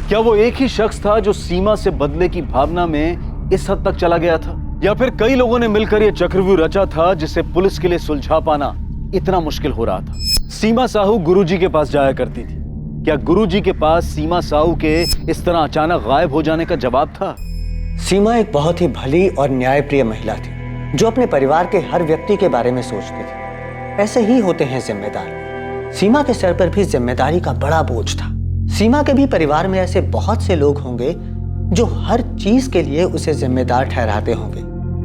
क्या वो एक ही शख्स था जो सीमा से बदले की भावना में इस हद तक चला गया था, या फिर कई लोगों ने मिलकर यह चक्रव्यूह रचा था जिसे पुलिस के लिए सुलझा पाना इतना मुश्किल हो रहा था? सीमा साहू गुरुजी के पास जाया करती थी। क्या गुरुजी के पास सीमा साहू के इस तरह अचानक गायब हो जाने का जवाब था? सीमा एक बहुत ही भली और न्यायप्रिय महिला थी जो अपने परिवार के हर व्यक्ति के बारे में सोचती थी। ऐसे ही होते हैं जिम्मेदार। सीमा के सर पर भी जिम्मेदारी का बड़ा बोझ था। सीमा के भी परिवार में ऐसे बहुत से लोग होंगे जो हर चीज के लिए उसे जिम्मेदार ठहराते होंगे।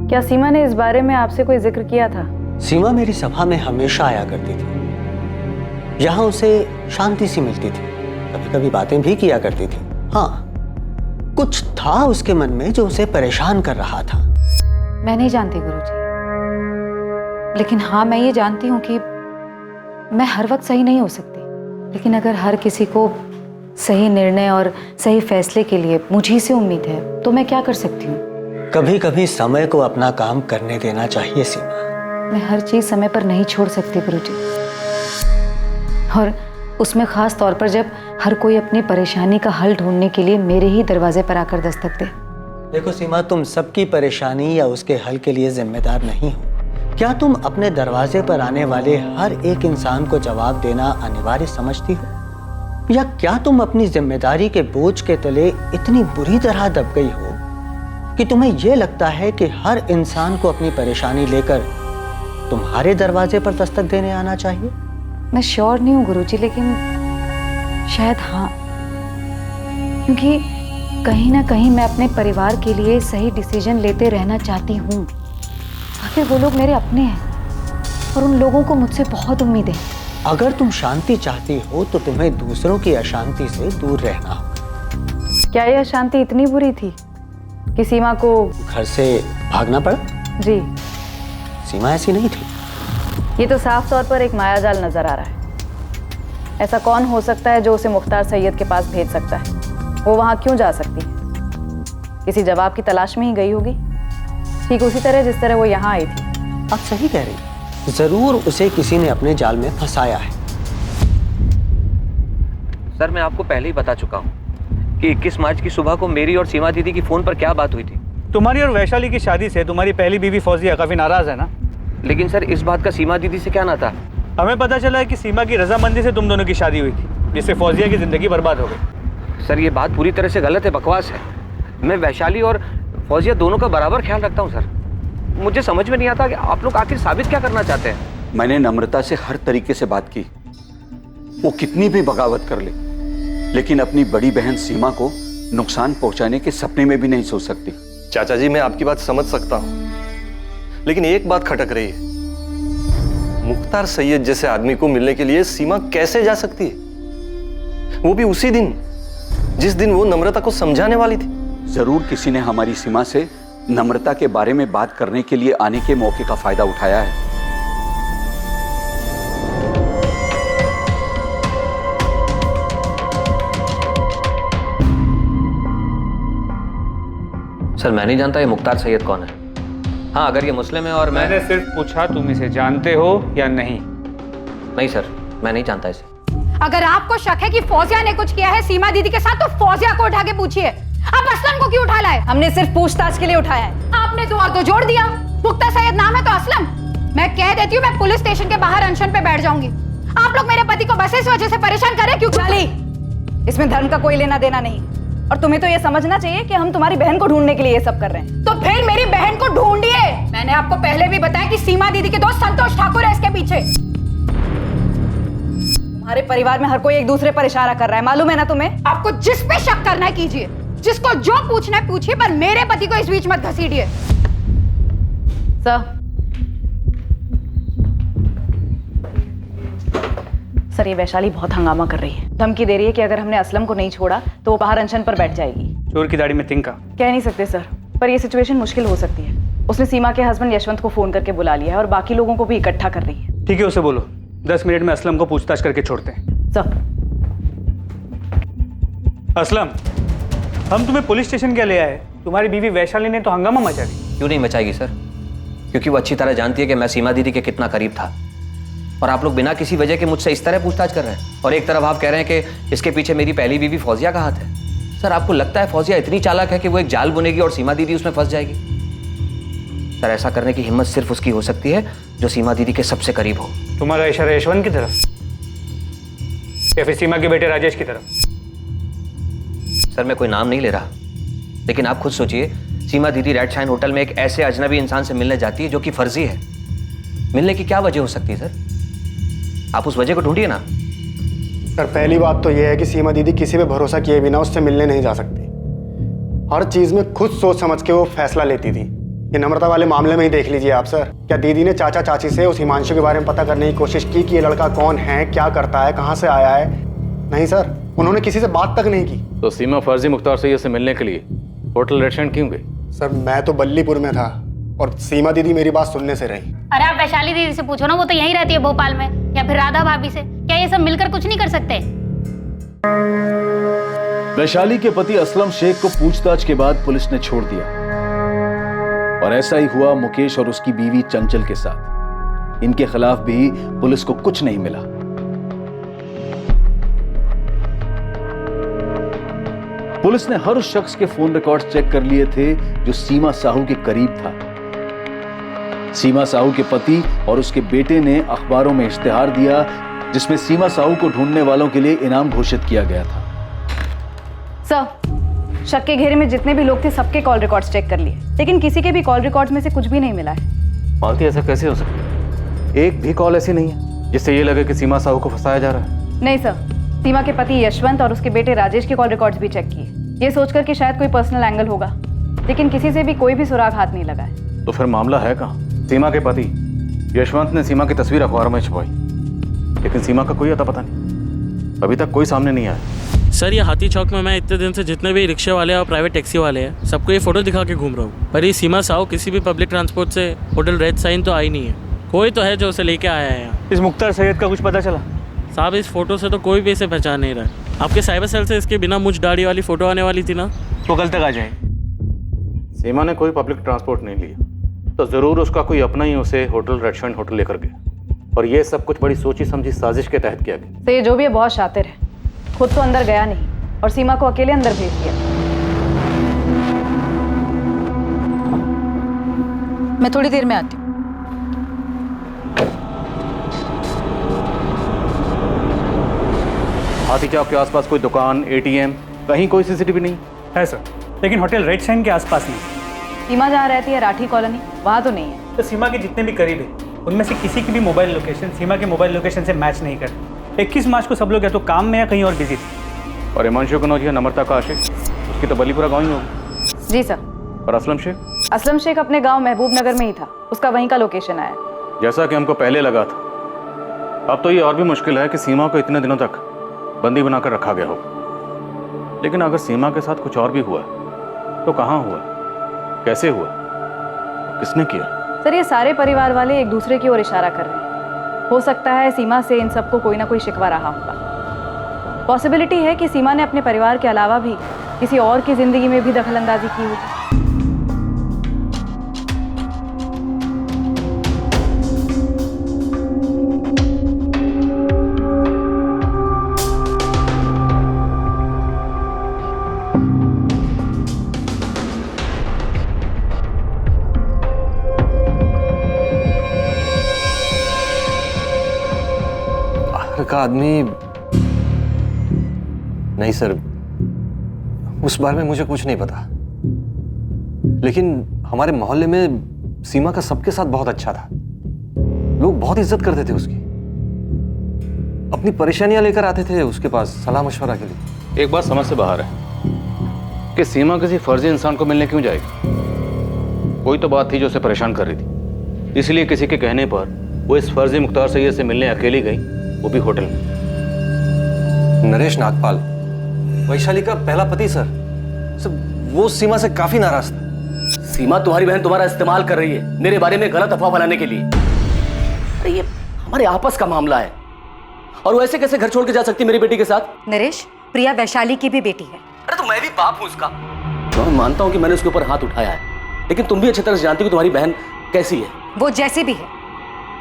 क्या सीमा ने इस बारे में आपसे कोई जिक्र किया था? सीमा मेरी सभा में हमेशा आया करती थी। यहाँ उसे शांति सी मिलती थी, कभी कभी बातें भी किया करती थी। हाँ, कुछ था उसके मन में जो उसे परेशान कर रहा था। मैं नहीं जानती गुरुजी, लेकिन हाँ मैं ये जानती हूँ कि मैं हर वक्त सही नहीं हो सकती, लेकिन अगर हर किसी को सही निर्णय और सही फैसले के लिए मुझी से उम्मीद है तो मैं क्या कर सकती हूँ? कभी कभी समय को अपना काम करने देना चाहिए सीमा। मैं हर चीज समय पर नहीं छोड़ सकती गुरुजी, और उसमें खास तौर पर जब हर कोई अपनी परेशानी का हल ढूंढने के लिए मेरे ही दरवाजे पर आकर दस्तक दे। देखो सीमा, तुम सबकी परेशानी या उसके हल के लिए जिम्मेदार नहीं हो। क्या तुम अपने दरवाजे पर आने वाले हर एक इंसान को जवाब देना अनिवार्य समझती हो, या क्या तुम अपनी जिम्मेदारी के बोझ के तले इतनी बुरी तरह दब गई हो कि तुम्हें यह लगता है कि हर इंसान को अपनी परेशानी लेकर तुम्हारे दरवाजे पर दस्तक देने आना चाहिए? मैं श्योर नहीं हूँ गुरुजी, लेकिन शायद हाँ, क्योंकि कहीं ना कहीं मैं अपने परिवार के लिए सही डिसीजन लेते रहना चाहती हूँ। आखिर वो लोग मेरे अपने हैं और उन लोगों को मुझसे बहुत उम्मीद है। अगर तुम शांति चाहती हो तो तुम्हें दूसरों की अशांति से दूर रहना होगा। क्या यह अशांति इतनी बुरी थी कि सीमा को घर से भागना पड़ा? जी, सीमा ऐसी नहीं थी। ये तो साफ तौर पर एक मायाजाल नजर आ रहा है। ऐसा कौन हो सकता है जो उसे मुख्तार सैयद के पास भेज सकता है? वो वहां क्यों जा सकती है? किसी जवाब की तलाश में ही गई होगी, ठीक उसी तरह जिस तरह वो यहाँ आई थी। आप सही कह रही, जरूर उसे किसी ने अपने जाल में फंसाया है। सर, मैं आपको पहले ही बता चुका हूँ कि 21 मार्च की सुबह को मेरी और सीमा दीदी की फोन पर क्या बात हुई थी। तुम्हारी और वैशाली की शादी से तुम्हारी पहली बीवी फौजिया काफी नाराज है ना? लेकिन सर, इस बात का सीमा दीदी से क्या नाता? हमें पता चला है कि सीमा की रजामंदी से तुम दोनों की शादी हुई थी, जिससे फौजिया की जिंदगी बर्बाद हो गई। सर, ये बात पूरी तरह से गलत है, बकवास है। मैं वैशाली और फौजिया दोनों का बराबर ख्याल रखता हूँ सर। मुझे समझ में नहीं आता कि आप लोग आखिर साबित क्या करना चाहते हैं। मैंने नम्रता से हर तरीके से बात की, वो कितनी भी बगावत कर ले, लेकिन अपनी बड़ी बहन सीमा को नुकसान पहुंचाने के सपने में भी नहीं सोच सकती। चाचा जी, मैं आपकी बात समझ सकता हूं, लेकिन एक बात खटक रही है। मुख्तार सैयद जैसे आदमी को मिलने के लिए सीमा कैसे जा सकती है, वो भी उसी दिन जिस दिन वो नम्रता को समझाने वाली थी। जरूर किसी ने हमारी सीमा से नम्रता के बारे में बात करने के लिए आने के मौके का फायदा उठाया है। सर, मैं नहीं जानता ये मुख्तार सैयद कौन है। हाँ, अगर ये मुस्लिम है और मैंने सिर्फ पूछा तुम इसे जानते हो या नहीं। नहीं सर, मैं नहीं जानता इसे। अगर आपको शक है कि फौजिया ने कुछ किया है सीमा दीदी के साथ, तो फौजिया को उठा के पूछिए। आप असलम को क्यों उठा लाए? हमने सिर्फ पूछताछ के लिए उठाया है। आपने दो और दो जोड़ दिया। मुख्तार सैयद नाम है तो असलम। मैं कह देती हूँ, मैं पुलिस स्टेशन के बाहर अनशन पे बैठ जाऊंगी। आप लोग मेरे पति को बस इस वजह से परेशान कर रहे क्यों? चाली, इसमें धर्म का कोई लेना देना नहीं, और तुम्हें तो ये समझना चाहिए कि हम तुम्हारी बहन को ढूंढने के लिए ये सब कर रहे हैं। तो फिर मेरी बहन को ढूंढिए। मैंने आपको पहले भी बताया कि सीमा दीदी के दोस्त संतोष ठाकुर है इसके पीछे। हमारे परिवार में हर कोई एक दूसरे पर इशारा कर रहा है, मालूम है ना तुम्हें? आपको जिस पे शक करना है कीजिए, जिसको जो पूछना है पूछिए, पर मेरे पति को इस बीच मत घसीटिए। सर, ये वैशाली बहुत हंगामा कर रही है, धमकी दे रही है कि अगर हमने असलम को नहीं छोड़ा तो वो बाहर अनशन पर बैठ जाएगी। चोर की दाढ़ी में तिनका। कह नहीं सकते सर, पर ये सिचुएशन मुश्किल हो सकती है। उसने सीमा के हस्बैंड यशवंत को फोन करके बुला लिया है और बाकी लोगों को भी इकट्ठा कर रही है। ठीक है, उसे बोलो 10 मिनट में असलम को पूछताछ करके छोड़ते हैं। सर, असलम, हम तुम्हें पुलिस स्टेशन क्या ले आए? तुम्हारी बीवी वैशाली ने तो हंगामा मचा दी। क्यों नहीं मचाएगी सर? क्योंकि वो अच्छी तरह जानती है कि मैं सीमा दीदी के कितना करीब था, और आप लोग बिना किसी वजह के मुझसे इस तरह पूछताछ कर रहे हैं। और एक तरफ आप कह रहे हैं कि इसके पीछे मेरी पहली बीवी फौजिया का हाथ है। सर आपको लगता है फौजिया इतनी चालाक है कि वो एक जाल बुनेगी और सीमा दीदी उसमें फंस जाएगी? सर ऐसा करने की हिम्मत सिर्फ उसकी हो सकती है जो सीमा दीदी के सबसे करीब हो। तुम्हारा इशारा यशवंत की तरफ या फिर सीमा के बेटे राजेश की तरफ? सर मैं कोई नाम नहीं ले रहा, लेकिन आप खुद सोचिए, सीमा दीदी रेड शाइन होटल में एक ऐसे अजनबी इंसान से मिलने जाती है जो कि फर्जी है। मिलने की क्या वजह हो सकती है सर? आप उस वजह को ढूंढिए ना। सर पहली बात तो यह है कि सीमा दीदी किसी पे भरोसा किए बिना उससे मिलने नहीं जा सकती। हर चीज में खुद सोच समझ के वो फैसला लेती थी। ये नम्रता वाले मामले में ही देख लीजिए आप सर। क्या दीदी ने चाचा चाची से उस हिमांशु के बारे में पता करने की कोशिश की कि ये लड़का कौन है, क्या करता है, कहाँ से आया है? नहीं सर, उन्होंने किसी से बात तक नहीं की। तो सीमा फर्जी मुख्तार सैयद से मिलने के लिए होटल रेड शाइन क्यों गई? सर मैं तो बल्लीपुर में था और सीमा दीदी मेरी बात सुनने से रही। अरे आप वैशाली दीदी से पूछो ना, वो तो यहीं रहती है भोपाल में, या फिर राधा भाभी से। क्या ये सब मिलकर कुछ नहीं कर सकते? वैशाली के पति असलम शेख को पूछताछ के बाद पुलिस ने छोड़ दिया और ऐसा ही हुआ मुकेश और उसकी बीवी चंचल के साथ। इनके खिलाफ भी पुलिस को कुछ नहीं मिला। पुलिस ने हर उस शख्स के फोन रिकॉर्ड्स चेक कर लिए थे जो सीमा साहू के करीब था। सीमा साहू के पति और उसके बेटे ने अखबारों में इश्तिहार दिया जिसमें सीमा साहू को ढूंढने वालों के लिए इनाम घोषित किया गया था। सर, शक के घेरे में जितने भी लोग थे सबके कॉल रिकॉर्ड्स चेक कर लिए, लेकिन किसी के भी कॉल रिकॉर्ड्स में से कुछ भी नहीं मिला है। मालती ऐसा कैसे हो सकता है? एक भी कॉल ऐसी नहीं है जिससे ये लगे कि सीमा साहू को फंसाया जा रहा है। नहीं सर, सीमा के पति यशवंत और उसके बेटे राजेश के कॉल रिकॉर्ड्स भी चेक किए, ये सोचकर कि शायद कोई पर्सनल एंगल होगा, लेकिन किसी से भी कोई भी सुराग हाथ नहीं लगा है। तो फिर मामला है कहाँ? सीमा के पति यशवंत ने सीमा की तस्वीर अखबार में छपवाई, लेकिन सीमा का कोई अता पता नहीं, अभी तक कोई सामने नहीं आया। सर ये हाथी चौक में मैं इतने दिन से जितने भी रिक्शे वाले और प्राइवेट टैक्सी वाले हैं सबको ये फोटो दिखा के घूम रहा हूँ, पर ये सीमा साहू किसी भी पब्लिक ट्रांसपोर्ट से होटल रेड साइन तो आई नहीं है। कोई तो है जो उसे लेके आया है यहाँ। इस मुख्तार सैयद का कुछ पता चला? साहब इस फोटो से तो कोई भी इसे पहचान नहीं रहा है। आपके साइबर सेल से इसके बिना मुझ दाढ़ी वाली फोटो आने वाली थी ना, तो कल तक आ जाए। सीमा ने कोई पब्लिक ट्रांसपोर्ट नहीं लिया तो जरूर उसका कोई अपना ही उसे होटल रेड शाइन होटल लेकर गया, और ये सब कुछ बड़ी सोची समझी साजिश के तहत किया गया। तो ये जो भी है बहुत शातिर है, खुद तो अंदर गया नहीं और सीमा को अकेले अंदर भेज दिया। मैं थोड़ी देर में आती हूँ। हाथी चौक के आसपास कोई दुकान, एटीएम, कहीं कोई सीसीटीवी नहीं है सर, लेकिन होटल रेड शाइन के आसपास नहीं। सीमा जहाँ रहती है राठी कॉलोनी, वहाँ तो नहीं है। तो सीमा के जितने भी करीब है उनमें से किसी की भी मोबाइल लोकेशन सीमा के मोबाइल लोकेशन से मैच नहीं करती। 21 मार्च को सब लोग या तो काम में या कहीं और बिजी थे। और हिमांशु कनौज या नम्रता का आशिक, उसकी तो बलीपुरा गाँव ही होगी। जी सर। और असलम शेख? असलम शेख अपने गांव महबूब नगर में ही था, उसका वहीं का लोकेशन आया। जैसा कि हमको पहले लगा था, अब तो ये और भी मुश्किल है कि सीमा को इतने दिनों तक बंदी बनाकर रखा गया हो। लेकिन अगर सीमा के साथ कुछ और भी हुआ तो कहाँ हुआ, कैसे हुआ, किसने किया? सर ये सारे परिवार वाले एक दूसरे की ओर इशारा कर रहे हैं। हो सकता है सीमा से इन सबको कोई ना कोई शिकवा रहा होगा। पॉसिबिलिटी है कि सीमा ने अपने परिवार के अलावा भी किसी और की जिंदगी में भी दखलंदाजी की होगी। का आदमी नहीं सर, उस बारे में मुझे कुछ नहीं पता, लेकिन हमारे मोहल्ले में सीमा का सबके साथ बहुत अच्छा था। लोग बहुत इज्जत करते थे उसकी, अपनी परेशानियां लेकर आते थे उसके पास सलाह मशवरा के लिए। एक बात समझ से बाहर है कि सीमा किसी फर्जी इंसान को मिलने क्यों जाएगी? कोई तो बात थी जो उसे परेशान कर रही थी, इसलिए किसी के कहने पर वो इस फर्जी मुख्तार सैयद से मिलने अकेली गई, वो भी होटल में। नरेश नागपाल, वैशाली का पहला पति सर, वो सीमा से काफी नाराज था। सीमा तुम्हारी बहन तुम्हारा इस्तेमाल कर रही है मेरे बारे में गलत अफवाह फैलाने के लिए। अरे ये हमारे आपस का मामला है, और वो ऐसे कैसे घर छोड़ के जा सकती मेरी बेटी के साथ? नरेश, प्रिया वैशाली की भी बेटी है। अरे तो मैं भी बाप हूं उसका। तो मैं मानता हूं कि मैंने उसके ऊपर हाथ उठाया है, लेकिन तुम भी अच्छी तरह से जानती हो तुम्हारी बहन कैसी है। वो जैसी भी है,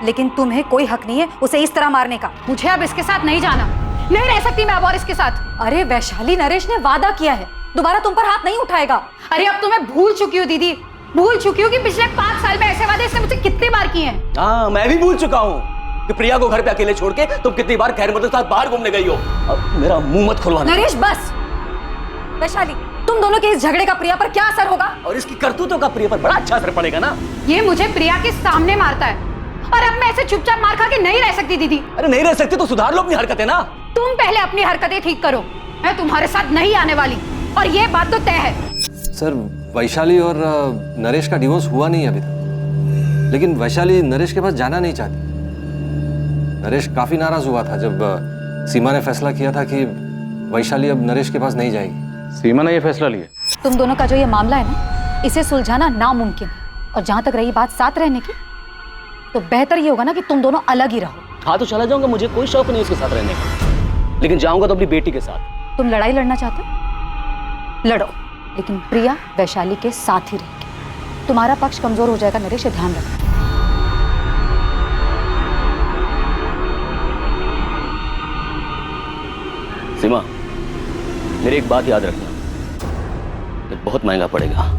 लेकिन तुम्हें कोई हक नहीं है उसे इस तरह मारने का। मुझे अब इसके साथ नहीं जाना, नहीं रह सकती मैं अब और इसके साथ। अरे वैशाली, नरेश ने वादा किया है दोबारा तुम पर हाथ नहीं उठाएगा। अरे अब तो मैं भूल चुकी हूँ दीदी, भूल चुकी हूँ कि पिछले 5 साल में ऐसे वादे इसने मुझसे कितनी बार किए हैं। हाँ, मैं भी भूल चुका हूँ कि प्रिया को घर पे अकेले छोड़ के तुम कितनी बार खैरमत के साथ बाहर घूमने गई हो। अब मेरा मुंह मत खुलवाना। नरेश बस। वैशाली, तुम दोनों के इस झगड़े का प्रिया पर क्या असर होगा? और इसकी करतूतों का प्रिया पर बड़ा अच्छा असर पड़ेगा ना। ये मुझे प्रिया के सामने मारता है और अब मैं ऐसे चुपचाप मार खा के नहीं रह सकती दीदी। अरे नहीं रह सकती तो सुधार लो अपनी हरकतें ना। तुम पहले अपनी हरकतें ठीक करो, मैं तुम्हारे साथ नहीं आने वाली और ये बात तो तय है। सर, वैशाली और नरेश का डिवोर्स हुआ नहीं अभी तक, लेकिन वैशाली नरेश के पास जाना नहीं चाहती। नरेश काफी नाराज हुआ था जब सीमा ने फैसला किया था कि वैशाली अब नरेश के पास नहीं जाएगी। सीमा ने ये फैसला लिया। तुम दोनों का जो ये मामला है ना, इसे सुलझाना नामुमकिन है। और जहां तक रही बात साथ रहने की, तो बेहतर ये होगा ना कि तुम दोनों अलग ही रहो। हाँ तो चला जाऊंगा, मुझे कोई शौक नहीं उसके साथ रहने का, लेकिन जाऊंगा तो अपनी बेटी के साथ। तुम लड़ाई लड़ना चाहते हो, लड़ो, लेकिन प्रिया वैशाली के साथ ही रहेगी। तुम्हारा पक्ष कमजोर हो जाएगा नरेश, ये ध्यान रखना। सीमा, मेरी एक बात याद रखना, ये बहुत महंगा पड़ेगा।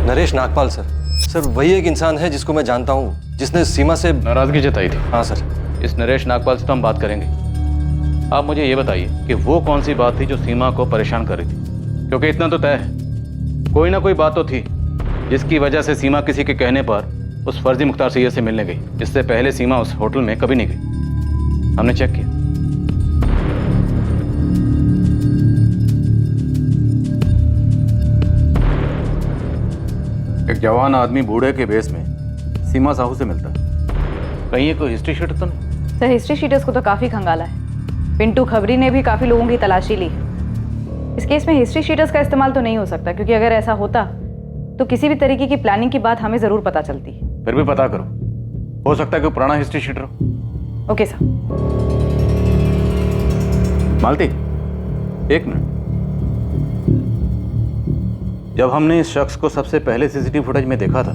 नरेश नागपाल सर वही एक इंसान है जिसको मैं जानता हूँ, जिसने सीमा से नाराजगी जताई थी। हाँ सर। इस नरेश नागपाल से तो हम बात करेंगे। आप मुझे ये बताइए कि वो कौन सी बात थी जो सीमा को परेशान कर रही थी, क्योंकि इतना तो तय है कोई ना कोई बात तो थी जिसकी वजह से सीमा किसी के कहने पर उस फर्जी मुख्तार सैयद से मिलने गई। इससे पहले सीमा उस होटल में कभी नहीं गई, हमने चेक किया। एक जवान आदमी बूढ़े के बेस में सीमा साहू से मिलता है, कहीं ये कोई हिस्ट्री शीटर तो नहीं? सर, हिस्ट्री शीटर्स को तो काफ़ी खंगाला है। पिंटू खबरी ने भी काफ़ी लोगों की तलाशी ली। इस केस में हिस्ट्री शीटर्स का इस्तेमाल तो नहीं हो सकता, क्योंकि अगर ऐसा होता तो किसी भी तरीके की प्लानिंग की बात हमें ज़रूर पता चलती। फिर भी पता करो, हो सकता है कि पुराना हिस्ट्री शीटर हो। Okay sir. मालती, एक मिनट। जब हमने इस शख्स को सबसे पहले सीसीटीवी फुटेज में देखा था,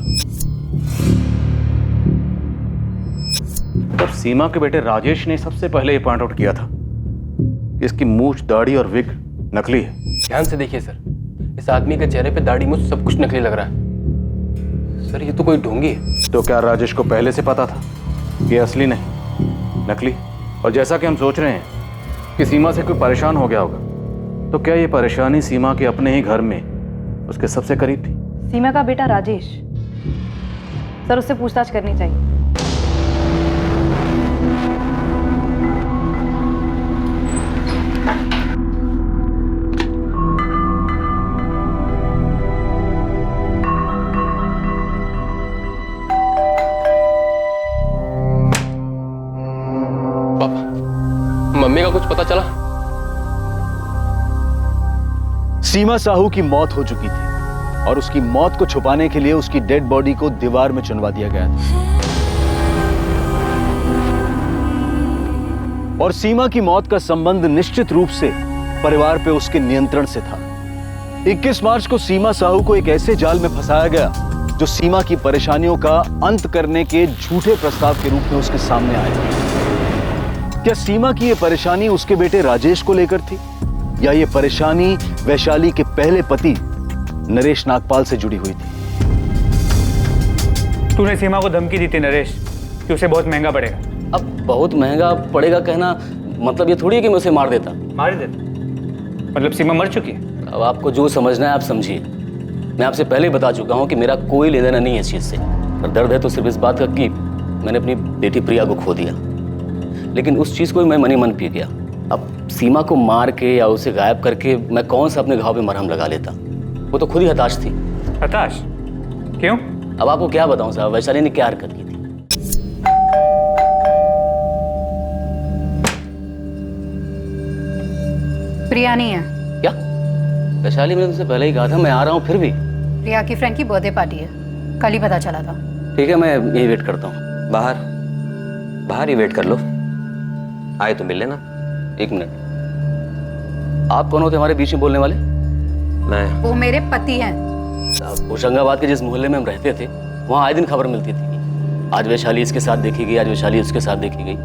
तब सीमा के बेटे राजेश ने सबसे पहले ये पॉइंट आउट किया था कि इसकी मूछ, दाढ़ी और विग नकली है। ध्यान से देखिए सर, इस आदमी के चेहरे पे दाढ़ी मूछ सब कुछ नकली लग रहा है। सर, ये तो कोई ढोंगी है। तो क्या राजेश को पहले से पता था कि असली नहीं, नकली? और जैसा कि हम सोच रहे हैं कि सीमा से कोई परेशान हो गया होगा, तो क्या ये परेशानी सीमा के अपने ही घर में उसके सबसे करीब थी? सीमा का बेटा राजेश, सर उससे पूछताछ करनी चाहिए। पापा, मम्मी का कुछ पता चला? सीमा साहू की मौत हो चुकी थी और उसकी मौत को छुपाने के लिए उसकी डेड बॉडी को दीवार में चुनवा दिया गया था। और सीमा की मौत का संबंध निश्चित रूप से परिवार पे उसके नियंत्रण से था। 21 मार्च को सीमा साहू को एक ऐसे जाल में फंसाया गया जो सीमा की परेशानियों का अंत करने के झूठे प्रस्ताव के रूप में उसके सामने आया। क्या सीमा की यह परेशानी उसके बेटे राजेश को लेकर थी, या ये परेशानी वैशाली के पहले पति नरेश नागपाल से जुड़ी हुई थी? तूने सीमा को धमकी दी थी नरेश कि उसे बहुत महंगा पड़ेगा। अब बहुत महंगा पड़ेगा कहना मतलब ये थोड़ी है कि मैं उसे मार देता। मार देता? मतलब सीमा मर चुकी है? अब आपको जो समझना है आप समझिए। मैं आपसे पहले ही बता चुका हूँ कि मेरा कोई लेना देना नहीं है इस चीज़ से। और दर्द है तो सिर्फ इस बात का कि मैंने अपनी बेटी प्रिया को खो दिया, लेकिन उस चीज़ को भी मैं मनी मन पी गया। अब सीमा को मार के या उसे गायब करके मैं कौन सा अपने घाव पे मरहम लगा लेता? वो तो खुद ही हताश थी। हताश? क्यों? अब आपको क्या बताऊं साहब, वैशाली ने क्या हरकत की थी। प्रिया नहीं है। क्या? वैशाली, मैंने तुमसे पहले ही कहा था मैं आ रहा हूँ, फिर भी? प्रिया की फ्रेंड की बर्थडे पार्टी है, कल ही पता चला था। ठीक है, मैं यही वेट करता हूँ। बाहर ही वेट कर लो, आए तो मिल लेना। एक मिनट, आप कौन होते हमारे बीच में बोलने वाले? मैं। वो मेरे पति हैं। होशंगाबाद के जिस मोहल्ले में हम रहते थे वहाँ आए दिन खबर मिलती थी, आज वैशाली इसके साथ देखी गई, आज वैशाली उसके साथ देखी गई।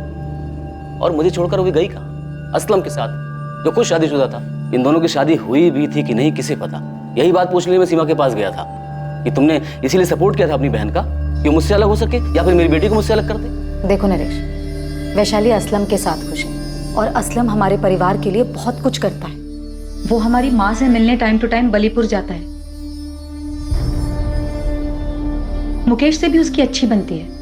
और मुझे छोड़कर वो भी गई कहाँ? असलम के साथ, जो खुद शादीशुदा था। इन दोनों की शादी हुई भी थी कि नहीं किसे पता। यही बात पूछने के लिए मैं सीमा के पास गया था कि तुमने इसीलिए सपोर्ट किया था अपनी बहन का कि वो मुझसे अलग हो सके या फिर मेरी बेटी को मुझसे अलग कर दे। देखो नरेश, वैशाली असलम के साथ खुश है और असलम हमारे परिवार के लिए बहुत कुछ करता है। वो हमारी माँ से मिलने टाइम टू टाइम बलीपुर जाता है। मुकेश से भी उसकी अच्छी बनती है।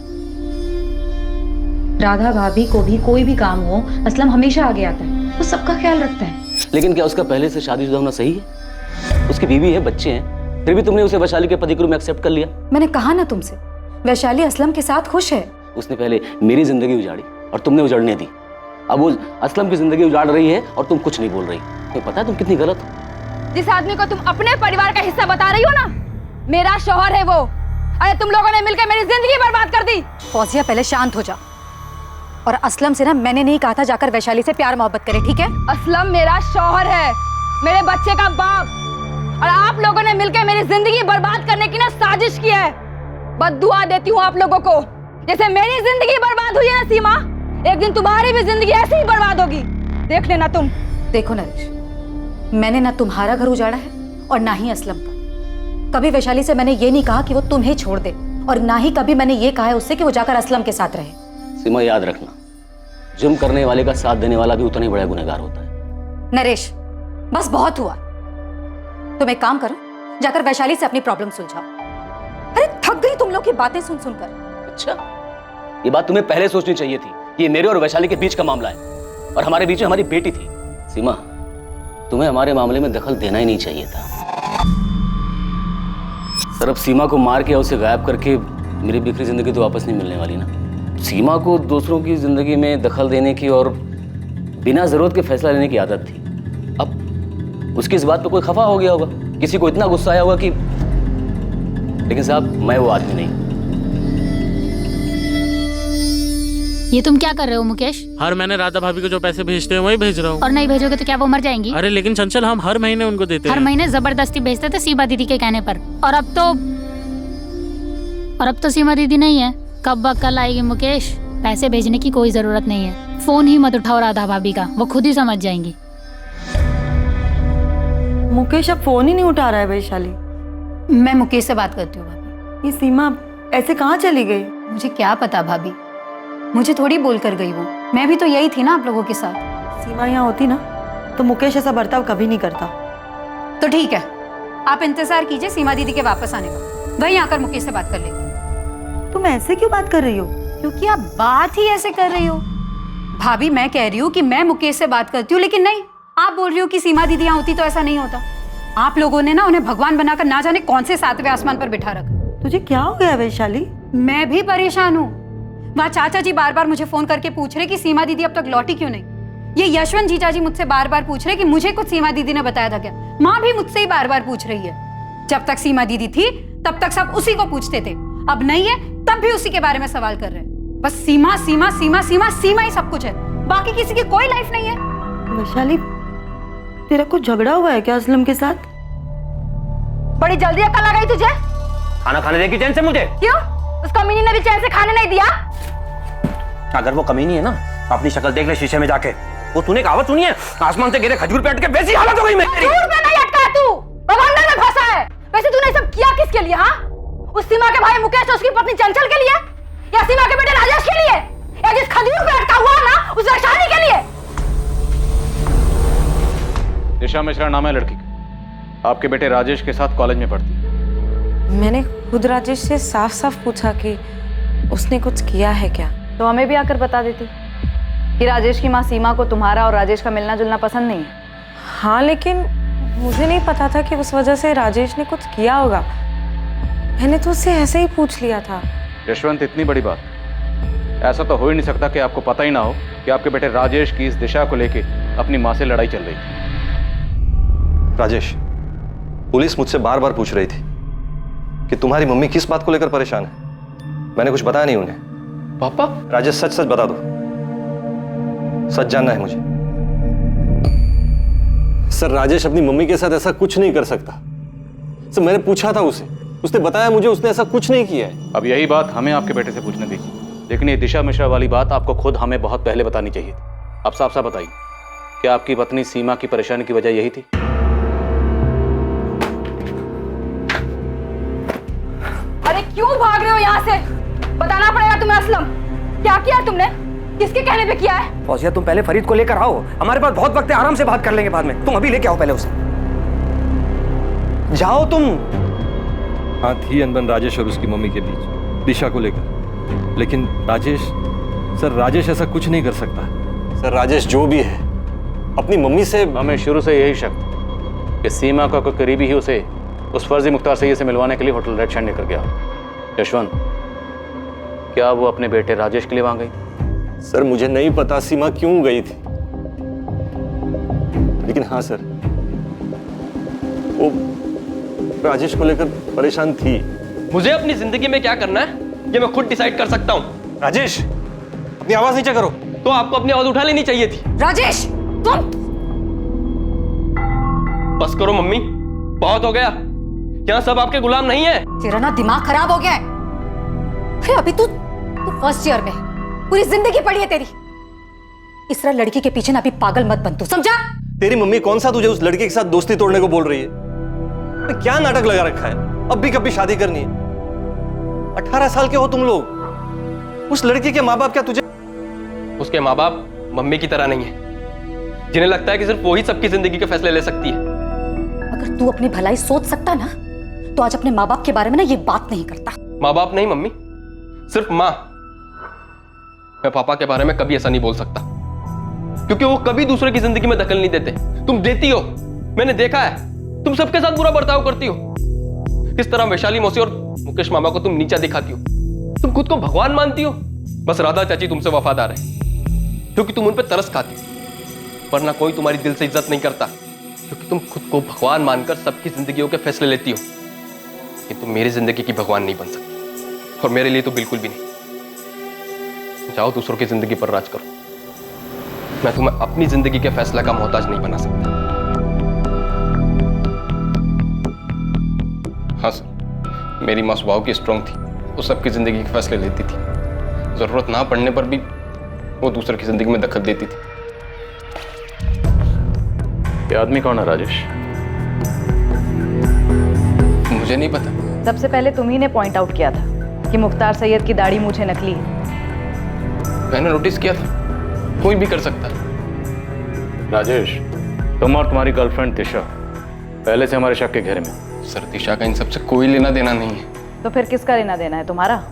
राधा भाभी को भी कोई भी काम हो, असलम हमेशा आगे आता है, वो सबका ख्याल रखता है। लेकिन क्या उसका पहले से शादीशुदा होना सही है? उसकी बीवी है, बच्चे हैं, फिर भी तुमने उसे वैशाली के पति के रूप में एक्सेप्ट कर लिया। मैंने कहा ना तुमसे, वैशाली असलम के साथ खुश है। उसने पहले मेरी जिंदगी उजाड़ी और तुमने उजाड़ने दी। अब वो असलम की जिंदगी उजाड़ रही है और तुम कुछ नहीं बोल रही। तुम्हें पता है तुम कितनी गलत हो? जिस आदमी को तुम अपने परिवार का हिस्सा बता रही हो ना, मेरा शौहर है वो। अरे तुम लोगों ने मिलकर मेरी जिंदगी बर्बाद कर दी। फौजिया पहले शांत हो जा। और असलम से ना मैंने नहीं कहा था जाकर वैशाली से प्यार मोहब्बत करे, ठीक है? असलम मेरा शौहर है, मेरे बच्चे का बाप, और आप लोगों ने मिलकर मेरी जिंदगी बर्बाद करने की ना साजिश की है। बद्दुआ देती हूँ आप लोगों को। जैसे मेरी जिंदगी बर्बाद हुई है ना सीमा, एक दिन तुम्हारी भी जिंदगी ऐसे ही बर्बाद होगी, देख लेना तुम। देखो नरेश, मैंने ना तुम्हारा घर उजाड़ा है और ना ही असलम का। कभी वैशाली से मैंने ये नहीं कहा कि वो तुम्हें छोड़ दे, और ना ही कभी मैंने ये कहा है उससे कि वो जाकर असलम के साथ रहे। सीमा, याद रखना, जुर्म करने वाले का साथ देने वाला भी उतना ही बड़ा गुनहगार होता है। नरेश, बस बहुत हुआ। तुम एक काम करो, जाकर वैशाली से अपनी प्रॉब्लम सुलझाओ। अरे थक गई तुम लोग की बातें सुन सुनकर। अच्छा, ये बात तुम्हें पहले सोचनी चाहिए थी कि ये मेरे और वैशाली के बीच का मामला है और हमारे बीच में हमारी बेटी थी। सीमा, तुम्हें हमारे मामले में दखल देना ही नहीं चाहिए था। सर, अब सीमा को मार के और उसे गायब करके मेरी बिखरी जिंदगी तो वापस नहीं मिलने वाली ना। सीमा को दूसरों की जिंदगी में दखल देने की और बिना जरूरत के फैसला लेने की आदत थी। अब उसकी इस बात पे कोई खफा हो गया होगा, किसी को इतना गुस्सा आया होगा कि, लेकिन साहब मैं वो आदमी नहीं। ये तुम क्या कर रहे हो मुकेश? हर महीने राधा भाभी को जो पैसे भेजते हैं वही भेज रहा हूँ। और नहीं भेजोगे तो क्या वो मर जाएंगी? अरे लेकिन चंचल, हम हर महीने उनको देते हैं। हर महीने जबरदस्ती भेजते थे सीमा दीदी के कहने पर, और अब तो सीमा दीदी नहीं है। कब कल आएगी मुकेश? पैसे भेजने की कोई जरूरत नहीं है, फोन ही मत उठाओ राधा भाभी का, वो खुद ही समझ जाएंगी। मुकेश अब फोन ही नहीं उठा रहा है वैशाली। मैं मुकेश से बात करती हूँ भाभी। ये सीमा ऐसे कहाँ चली गई? मुझे क्या पता भाभी, मुझे थोड़ी बोल कर गई वो। मैं भी तो यही थी ना आप लोगों के साथ। सीमा यहाँ होती ना तो मुकेश ऐसा बर्ताव कभी नहीं करता। तो ठीक है, आप इंतजार कीजिए सीमा दीदी के वापस आने का, वहीं आकर मुकेश से बात कर लेंगे। तुम ऐसे क्यों बात कर रही हो? क्योंकि आप बात ही ऐसे कर रही हो। भाभी, मैं कह रही हूँ कि मैं मुकेश से बात करती हूँ, लेकिन नहीं, आप बोल रही हो कि सीमा दीदी यहाँ होती तो ऐसा नहीं होता। आप लोगों ने ना उन्हें भगवान बनाकर ना जाने कौन से 7वें आसमान पर बिठा रखा। तुझे क्या हो गया वैशाली? मैं भी परेशान हूँ। वहाँ चाचा जी बार बार मुझे फोन करके पूछ रहे कि सीमा दीदी अब तक लौटी क्यों नहीं। ये यशवंत जीजा जी मुझसे बार बार पूछ रहे कि मुझे कुछ सीमा दीदी ने बताया था क्या। माँ भी मुझसे ही बार बार पूछ रही है। जब तक सीमा दीदी थी तब तक सब उसी को पूछते थे, अब नहीं है तब भी उसी के बारे में सवाल कर रहे हैं। बस सीमा सीमा सीमा सीमा सीमा ही सब कुछ है, बाकी किसी की कोई लाइफ नहीं है। वैशाली, तेरा कुछ झगड़ा हुआ है क्या असलम के साथ? बड़ी जल्दी अकल आ गई तुझे? खाना खाने देगी चैन से मुझे? क्यों? उस कमीनी ने भी चैन से खाने नहीं दिया? अगर वो कमीनी है ना, अपनी शक्ल देख ले शीशे में जाके। वो तूने कहावत सुनी है, आसमान से गिरे खजूर पे अटके वैसी हालत हो गई मेरी। खजूर पे नहीं अटका तू, बवंडर में फंसा है। वैसे तूने सब किया किसके लिए? हाँ, उस सीमा के भाई मुकेश और उसकी पत्नी चंचल के लिए, या सीमा के बेटे राजेश के लिए, या जिस खजूर पे अटका हुआ ना उस वैशाली के लिए? दिशा मिश्रा नाम है लड़की का, आपके बेटे राजेश के साथ कॉलेज में पढ़ती है। मैंने खुद राजेश से साफ साफ पूछा कि उसने कुछ किया है क्या। तो हमें भी आकर बता देती कि राजेश की माँ सीमा को तुम्हारा और राजेश का मिलना जुलना पसंद नहीं है। हाँ, लेकिन मुझे नहीं पता था कि उस वजह से राजेश ने कुछ किया होगा। मैंने तो उससे ऐसे ही पूछ लिया था। यशवंत, इतनी बड़ी बात, ऐसा तो हो ही नहीं सकता कि आपको पता ही ना हो कि आपके बेटे राजेश की इस दिशा को लेके अपनी माँ से लड़ाई चल रही थी। राजेश, पुलिस मुझसे बार बार पूछ रही थी कि तुम्हारी मम्मी किस बात को लेकर परेशान है। मैंने कुछ बताया नहीं उन्हें। पापा? राजेश, सच सच बता दो, सच जानना है मुझे। सर, राजेश अपनी मम्मी के साथ ऐसा कुछ नहीं कर सकता। सर, मैंने पूछा था उसे, उसने बताया मुझे उसने ऐसा कुछ नहीं किया है। अब यही बात हमें आपके बेटे से पूछने दीजिए, लेकिन ये दिशा मिश्रा वाली बात आपको खुद हमें बहुत पहले बतानी चाहिए थी। आप साफ साफ बताइए, क्या आपकी पत्नी सीमा की परेशानी की वजह यही थी? अरे क्यों भाग रहे हो यहाँ से? बताना पड़ेगा तुम्हें असलम, क्या किया तुमने? किसके कहने पे किया है? फौजिया तुम पहले फरीद को लेकर आओ, हमारे पास बहुत वक्त है, आराम से बात कर लेंगे बाद में। तुम अभी लेके आओ पहले उसे। जाओ तुम। हाँ थी अनबन राजेश और उसकी मम्मी के बीच दिशा को लेकर, लेकिन राजेश ऐसा कुछ नहीं कर सकता। सर राजेश जो भी है अपनी मम्मी से, हमें शुरू से यही शक कि सीमा का कोई करीबी ही उसे उस फर्जी मुख्तार सैयद से मिलवाने के लिए होटल रेड शाइन लेकर गया। यशवंत, क्या वो अपने बेटे राजेश के लिए वहां गई? सर मुझे नहीं पता सीमा क्यों गई थी, लेकिन हाँ सर वो राजेश को लेकर परेशान थी। मुझे अपनी जिंदगी में क्या करना है ये मैं खुद डिसाइड कर सकता हूँ। राजेश अपनी आवाज नीचे करो। तो आपको अपनी आवाज उठा लेनी चाहिए थी। राजेश तुम बस करो मम्मी, बहुत हो गया। यहाँ सब आपके गुलाम नहीं है। तेरा ना दिमाग खराब हो गया है। अरे अभी तू फर्स्ट ईयर में, पूरी जिंदगी पड़ी है तेरी। इस तरह लड़की के पीछे ना अभी पागल मत बन तू, समझा? तेरी मम्मी कौन सा तुझे उस लड़के के साथ दोस्ती तोड़ने को बोल रही है? क्या नाटक लगा रखा है? अब भी कभी शादी करनी है? 18 साल के हो तुम लोग। उस लड़की के माँ बाप क्या तुझे? उसके माँ बाप मम्मी की तरह नहीं है, जिन्हें लगता है कि सिर्फ वो ही सबकी जिंदगी के फैसले ले सकती है। अगर तू अपनी भलाई सोच सकता ना तो आज अपने माँ बाप के बारे में ना ये बात नहीं करता। माँ बाप नहीं मम्मी, सिर्फ माँ। मैं पापा के बारे में कभी ऐसा नहीं बोल सकता, क्योंकि वो कभी दूसरे की जिंदगी में दखल नहीं देते। तुम देती हो, मैंने देखा है। तुम सबके साथ बुरा बर्ताव करती हो। किस तरह वैशाली मौसी और मुकेश मामा को तुम नीचा दिखाती हो। तुम खुद को भगवान मानती हो। बस राधा चाची तुमसे वफादार है क्योंकि तुम उन पर तरस खाती हो, वरना कोई तुम्हारी दिल से इज्जत नहीं करता, क्योंकि तुम खुद को भगवान मानकर सबकी जिंदगियों के फैसले लेती हो। लेकिन तुम मेरी जिंदगी की भगवान नहीं बन सकती, और मेरे लिए तो बिल्कुल भी नहीं। जाओ दूसरों की जिंदगी पर राज करो। मैं तुम्हें अपनी जिंदगी के फैसले का मोहताज नहीं बना सकता। हाँ सर, मेरी माँ स्वभाव की स्ट्रांग थी, वो सबकी जिंदगी के फैसले लेती थी। जरूरत ना पड़ने पर भी वो दूसरे की जिंदगी में दखल देती थी। ये आदमी कौन है राजेश? मुझे नहीं पता। सबसे पहले तुम ही ने पॉइंट आउट किया था कि मुख्तार सैयद की दाढ़ी मूछें नकली है। मैंने नोटिस किया था, कोई भी कर सकता है। राजेश, तुम और तुम्हारी गर्लफ्रेंड दिशा पहले से हमारे शक के घेरे में। सर दिशा का इन सबसे कोई लेना देना नहीं है। तो फिर किसका लेना देना है? तुम्हारा?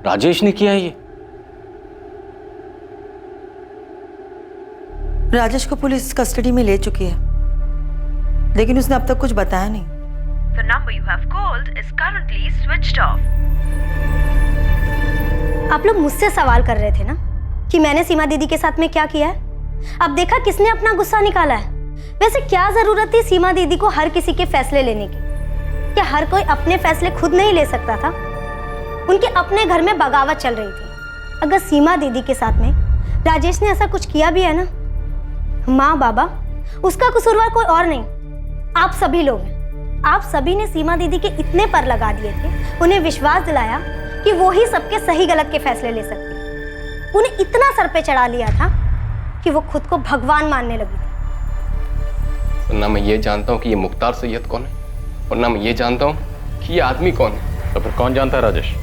राजेश ने किया है ये? राजेश को पुलिस कस्टडी में ले चुकी है, लेकिन उसने अब तक कुछ बताया नहीं। The number you have called is currently switched off. आप लोग मुझसे सवाल कर रहे थे ना कि मैंने सीमा दीदी के साथ में क्या किया है। अब देखा किसने अपना गुस्सा निकाला है। वैसे क्या जरूरत थी सीमा दीदी को हर किसी के फैसले लेने की? क्या हर कोई अपने फैसले खुद नहीं ले सकता था? उनके अपने घर में बगावत चल रही थी। अगर सीमा दीदी के साथ में राजेश ने ऐसा कुछ किया भी है ना, माँ बाबा, उसका कसूरवार कोई और नहीं, आप सभी लोग हैं। आप सभी ने सीमा दीदी के इतने पर लगा दिए थे, उन्हें विश्वास दिलाया कि वो ही सबके सही गलत के फैसले ले सकती है। उन्हें इतना सर पे चढ़ा लिया था कि वो खुद को भगवान मानने लगी थी। ना मैं ये जानता हूँ कि ये मुख्तार सैयद कौन है, और ना मैं ये जानता हूँ कि ये आदमी कौन है। तो फिर कौन जानता है राजेश?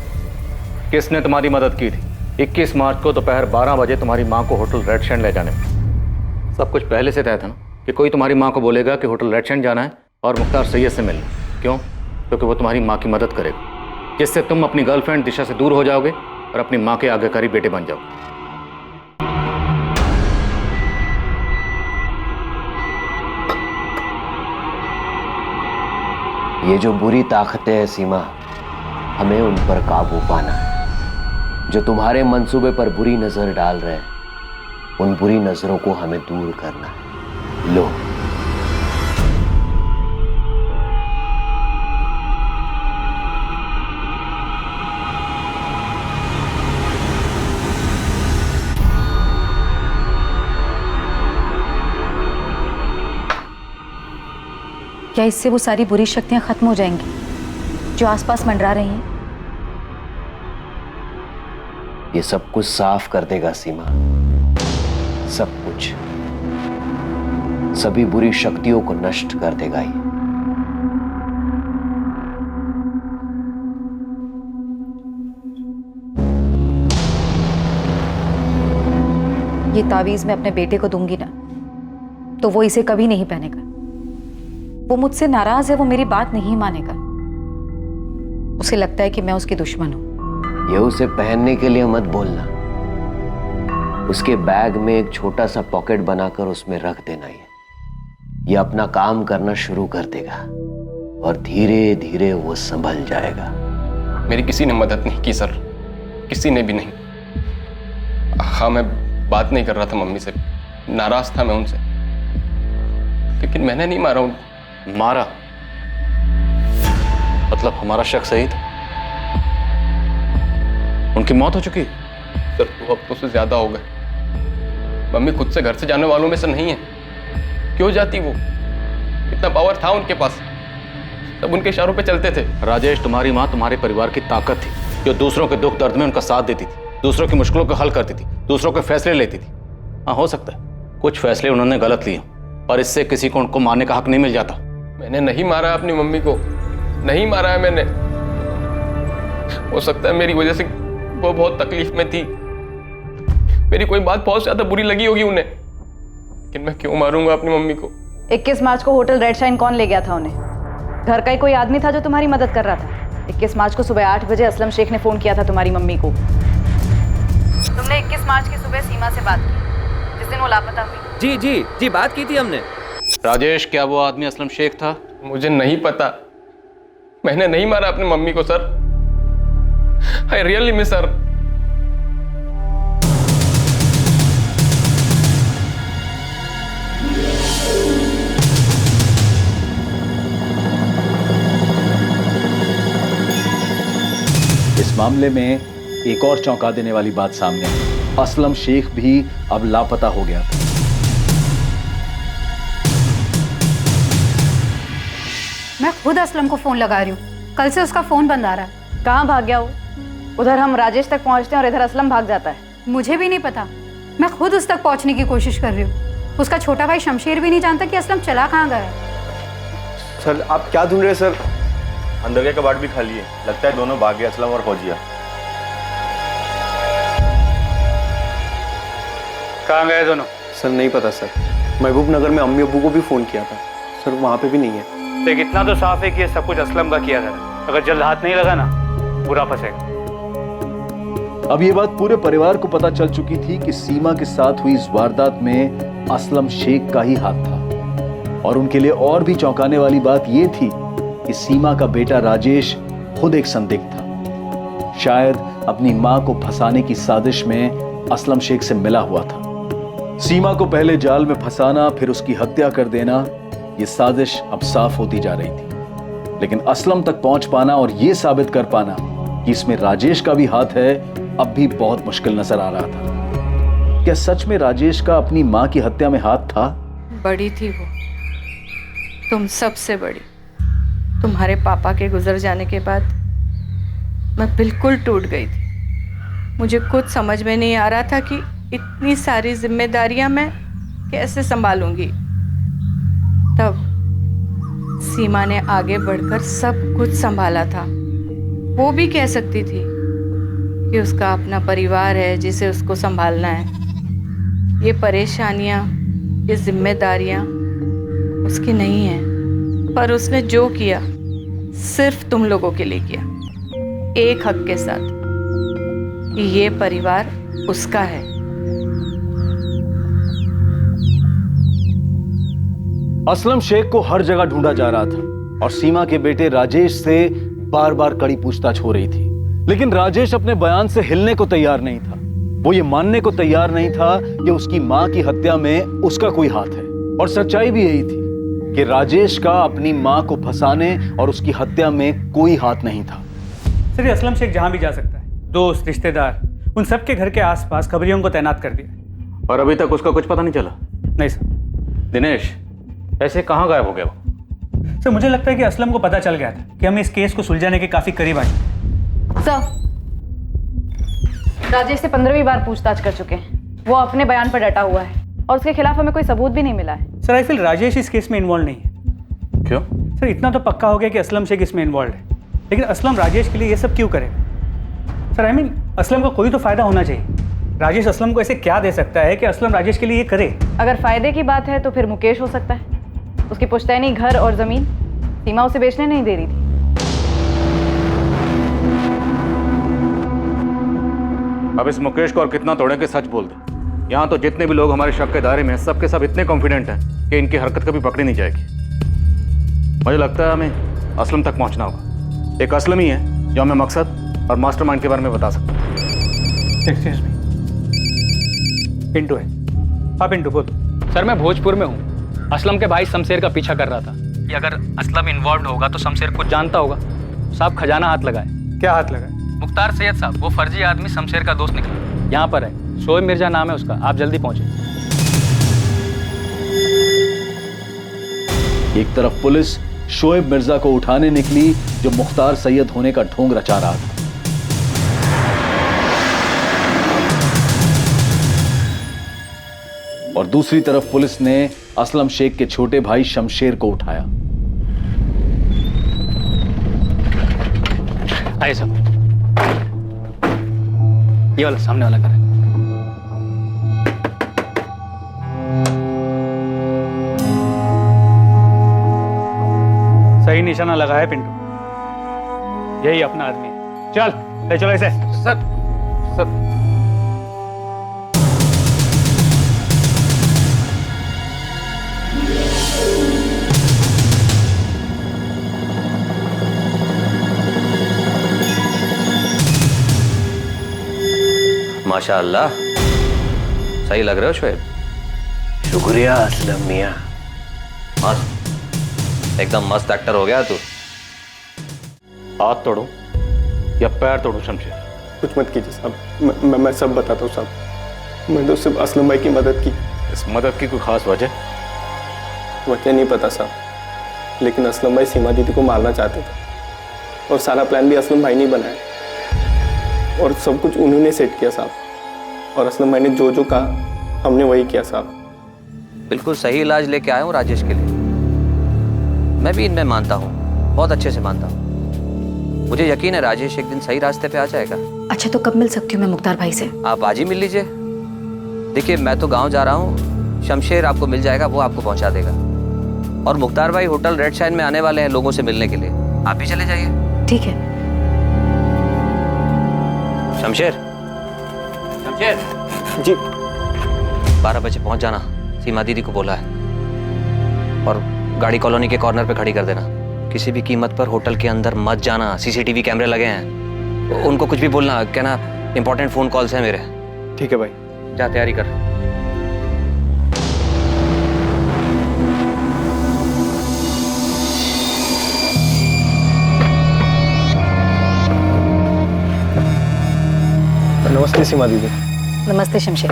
किसने तुम्हारी मदद की थी 21 मार्च को दोपहर 12 बजे तुम्हारी माँ को होटल रेड शाइन ले जाने में? सब कुछ पहले से तय था ना कि कोई तुम्हारी माँ को बोलेगा कि होटल रेड शाइन जाना है और मुख्तार सैयद से मिलना। क्यों? क्योंकि वो तुम्हारी माँ की मदद करेगा, जिससे तुम अपनी गर्लफ्रेंड दिशा से दूर हो जाओगे और अपनी माँ के आज्ञाकारी बेटे बन जाओगे। ये जो बुरी ताकतें हैं सीमा, हमें उन पर काबू पाना है। जो तुम्हारे मंसूबे पर बुरी नजर डाल रहे हैं, उन बुरी नजरों को हमें दूर करना है। लो, क्या इससे वो सारी बुरी शक्तियां खत्म हो जाएंगी जो आसपास मंडरा रही हैं? ये सब कुछ साफ कर देगा सीमा, सब कुछ, सभी बुरी शक्तियों को नष्ट कर देगा ये। ये तावीज मैं अपने बेटे को दूंगी ना तो वो इसे कभी नहीं पहनेगा। वो मुझसे नाराज है, वो मेरी बात नहीं मानेगा। उसे लगता है कि मैं उसकी दुश्मन हूं। ये उसे पहनने के लिए मत बोलना, उसके बैग में एक छोटा सा पॉकेट बनाकर उसमें रख देना। ये अपना काम करना शुरू कर देगा और धीरे धीरे वो संभल जाएगा। मेरी किसी ने मदद नहीं की सर, किसी ने भी नहीं। हाँ, मैं बात नहीं कर रहा था मम्मी से, नाराज था मैं उनसे, लेकिन मैंने नहीं मारा उनको। मारा? मतलब हमारा शक सही था, उनकी मौत हो चुकी? सर 2 हफ्तों से ज्यादा हो गए। मम्मी खुद से घर से जाने वालों में से नहीं है, क्यों जाती वो? इतना पावर था उनके पास, सब उनके इशारों पे चलते थे। राजेश, तुम्हारी माँ तुम्हारे परिवार की ताकत थी, जो दूसरों के दुख दर्द में उनका साथ देती थी, दूसरों की मुश्किलों को हल करती थी, दूसरों के फैसले लेती थी। हाँ, हो सकता है कुछ फैसले उन्होंने गलत लिए, पर इससे किसी को उनको मारने का हक नहीं मिल जाता। मैंने नहीं मारा अपनी मम्मी को, नहीं मारा है मैंने। हो सकता है मेरी वजह से वो बहुत तकलीफ में थी, मेरी कोई बात बहुत ज्यादा बुरी लगी होगी उन्हें, लेकिन मैं क्यों मारूंगा अपनी मम्मी को? 21 मार्च को होटल रेड शाइन कौन ले गया था उन्हें? घर का ही कोई आदमी था जो तुम्हारी मदद कर रहा था। 21 मार्च को सुबह 8 बजे असलम शेख ने फोन किया था तुम्हारी मम्मी को। तुमने 21 मार्च की सुबह सीमा से बात की जिस दिन वो लापता हुई? जी जी जी, बात की थी हमने। राजेश, क्या वो आदमी असलम शेख था? मुझे नहीं पता, मैंने नहीं मारा अपनी मम्मी को sir. I really miss sir. इस मामले में एक और चौंका देने वाली बात सामने आई। असलम शेख भी अब लापता हो गया था। मैं खुद असलम को फोन लगा रही हूँ, कल से उसका फोन बंद आ रहा है। कहाँ भाग गया वो? उधर हम राजेश तक पहुँचते हैं और इधर असलम भाग जाता है। मुझे भी नहीं पता, मैं खुद उस तक पहुँचने की कोशिश कर रही हूँ। उसका छोटा भाई शमशेर भी नहीं जानता कि असलम चला कहाँ गया है। सर आप क्या ढूंढ रहे हैं सर? अंदर के कबाड़ भी खाली है, लगता है दोनों भाग गए, असलम और फौजिया। कहाँ गए दोनों? सर नहीं पता सर, महबूब नगर में अम्मी अब्बू को भी फोन किया था सर, वहाँ पे भी नहीं है। देख, इतना तो साफ है कि ये सब कुछ असलम का किया था। अगर जल्द हाथ नहीं लगा ना, बुरा फंसेगा। अब ये बात पूरे परिवार को पता चल चुकी थी कि सीमा के साथ हुई इस वारदात में असलम शेख का ही हाथ था। और उनके लिए और भी चौंकाने वाली बात यह थी कि सीमा का बेटा राजेश खुद एक संदिग्ध था। शायद अपनी मां को फंसाने की साजिश में असलम शेख से मिला हुआ था। सीमा को पहले जाल में फंसाना, फिर उसकी हत्या कर देना, यह साजिश अब साफ होती जा रही थी। लेकिन असलम तक पहुंच पाना और यह साबित कर पाना कि इसमें राजेश का भी हाथ है, अब भी बहुत मुश्किल नजर आ रहा था। क्या सच में राजेश का अपनी मां की हत्या में हाथ था? बड़ी थी वो, तुम सबसे बड़ी। तुम्हारे पापा के गुजर जाने के बाद मैं बिल्कुल टूट गई थी। मुझे कुछ समझ में नहीं आ रहा था कि इतनी सारी जिम्मेदारियां मैं कैसे संभालूंगी। तब सीमा ने आगे बढ़कर सब कुछ संभाला था। वो भी कह सकती थी कि उसका अपना परिवार है जिसे उसको संभालना है। ये परेशानियां, ये जिम्मेदारियां उसकी नहीं है, पर उसने जो किया सिर्फ तुम लोगों के लिए किया, एक हक के साथ कि ये परिवार उसका है। असलम शेख को हर जगह ढूंढा जा रहा था और सीमा के बेटे राजेश से बार बार कड़ी पूछताछ हो रही थी। लेकिन राजेश अपने बयान से हिलने को तैयार नहीं था। वो ये मानने को तैयार नहीं था कि उसकी मां की हत्या में उसका कोई हाथ है। और सच्चाई भी यही थी कि राजेश का अपनी मां को फंसाने और उसकी हत्या में कोई हाथ नहीं था। सर, ये असलम शेख जहां भी जा सकता है, दोस्त, रिश्तेदार, उन सबके घर के आसपास खबरियों को तैनात कर दिया। और अभी तक उसका कुछ पता नहीं चला? नहीं सर। दिनेश, ऐसे कहाँ गायब हो गया वो? सर मुझे लगता है कि असलम को पता चल गया था कि हम इस केस को सुलझाने के काफी करीब आए। सर, राजेश से 15वीं बार पूछताछ कर चुके हैं। वो अपने बयान पर डटा हुआ है और उसके खिलाफ हमें कोई सबूत भी नहीं मिला है। सर आई फील राजेश इस केस में इन्वॉल्व नहीं है। क्यों? सर इतना तो पक्का हो गया कि असलम शेख इसमें इन्वॉल्व है, लेकिन असलम राजेश के लिए ये सब क्यों करेगा? सर आई मीन असलम को कोई तो फायदा होना चाहिए। राजेश असलम को ऐसे क्या दे सकता है कि असलम राजेश के लिए ये करे? अगर फायदे की बात है तो फिर मुकेश हो सकता है। उसकी पुश्तैनी घर और जमीन सीमा उसे बेचने नहीं दे रही थी। अब इस मुकेश को और कितना तोड़े के सच बोल दे। यहाँ तो जितने भी लोग हमारे शक के दायरे में हैं, सबके सब इतने कॉन्फिडेंट हैं कि इनकी हरकत कभी पकड़ी नहीं जाएगी। मुझे लगता है हमें असलम तक पहुंचना होगा। एक असलम ही है जो हमें मकसद और मास्टरमाइंड के बारे में बता सकता है। एक्सक्यूज मी, पिंटू है। हाँ पिंटू बोल। सर मैं भोजपुर में हूँ। असलम के भाई शमशेर का पीछा कर रहा था कि अगर असलम इन्वॉल्व होगा तो शमशेर कुछ जानता होगा। साहब खजाना हाथ लगाए। क्या हाथ लगाए? मुख्तार सैयद साहब, वो फर्जी आदमी शमशेर का दोस्त निकला। यहाँ पर है, शोएब मिर्जा नाम है उसका। आप जल्दी पहुंचे। एक तरफ पुलिस शोएब मिर्जा को उठाने निकली जो मुख्तार सैयद होने का ढोंग रचा रहा था, और दूसरी तरफ पुलिस ने असलम शेख के छोटे भाई शमशेर को उठाया। आइए साहब, ये वाला सामने वाला घर है। सही निशाना लगाया पिंटू, यही अपना आदमी है। चल ले चलो इसे। सर माशाअल्लाह, सही लग रहे हो शोएब। शुक्रिया असलम मियां। मस्त, एकदम मस्त एक्टर हो गया तू। हाथ तोड़ो या पैर तोड़ो शमशेर? कुछ मत कीजिए साहब, मैं सब बताता हूँ साहब। मैं तो सिर्फ असलम भाई की मदद की। इस मदद की कोई खास वजह नहीं पता साहब, लेकिन असलम भाई सीमा दीदी को मारना चाहते थे और सारा प्लान भी असलम भाई ने बनाया और सब कुछ उन्होंने सेट किया साहब। और असलम भाई ने जो जो कहा हमने वही किया साहब। बिल्कुल सही इलाज लेके आया हूँ राजेश के लिए। मैं भी इनमें मानता हूँ, बहुत अच्छे से मानता हूँ। मुझे यकीन है राजेश एक दिन सही रास्ते पे आ जाएगा। अच्छा तो कब मिल सकती हूँ मैं मुख्तार भाई से? आप आज ही मिल लीजिए। देखिए मैं तो गांव जा रहा हूँ, शमशेर आपको मिल जाएगा, वो आपको पहुंचा देगा। और मुख्तार भाई होटल रेड शाइन में आने वाले हैं लोगों से मिलने के लिए, आप भी चले जाइए। ठीक है। शमशेर जी 12 बजे पहुंच जाना, सीमा दीदी को बोला है। और गाड़ी कॉलोनी के कॉर्नर पे खड़ी कर देना। किसी भी कीमत पर होटल के अंदर मत जाना, सीसीटीवी कैमरे लगे हैं। उनको कुछ भी बोलना, कहना इंपॉर्टेंट फोन कॉल्स हैं मेरे। ठीक है भाई। जा तैयारी कर। नमस्ते सीमा दीदी। नमस्ते शमशेर।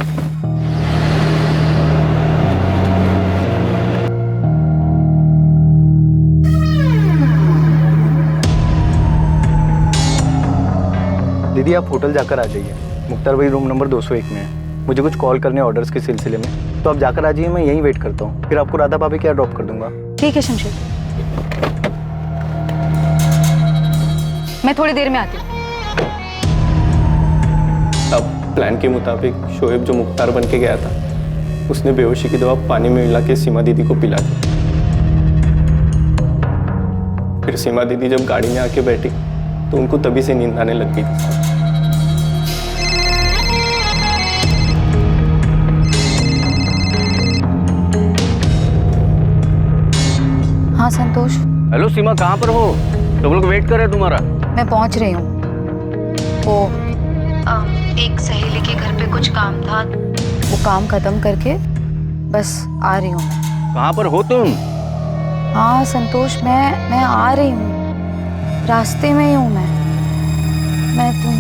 दीदी आप होटल जाकर आ जाइए। मुख्तार भाई रूम नंबर 201 में है। मुझे कुछ कॉल करने ऑर्डर्स के सिलसिले में, तो आप जाकर आ जाइए। मैं यहीं वेट करता हूँ, फिर आपको राधा भाभी क्या ड्रॉप कर दूंगा। ठीक है शमशेर, मैं थोड़ी देर में आती हूँ। अब प्लान के मुताबिक शोएब जो मुख्तार बन के गया था, उसने बेहोशी की दवा पानी में मिला के सीमा दीदी को पिला दी। फिर सीमा दीदी जब गाड़ी में आके बैठी तो उनको तभी से नींद आने लग गई थी। हाँ संतोष। हेलो सीमा, कहाँ पर हो? सब लोग वेट कर रहे हैं तुम्हारा। मैं पहुंच रही हूँ। वो एक सहेली के घर पे कुछ काम था, वो काम खत्म करके बस आ रही हूँ। कहाँ पर हो तुम? हाँ संतोष, मैं आ रही हूँ, रास्ते में ही हूँ मैं तुम।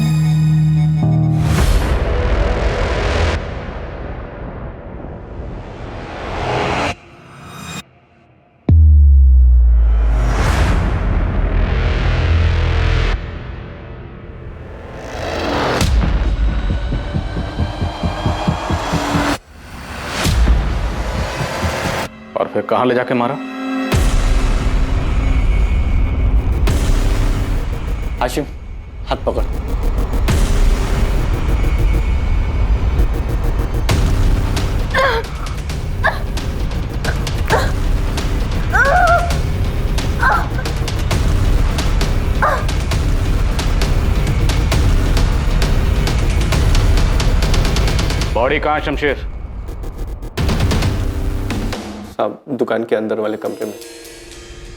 फिर कहाँ ले जाके मारा? हाशिम, हाथ पकड़। बॉडी कहाँ है शमशेर? साहब दुकान के अंदर वाले कमरे में।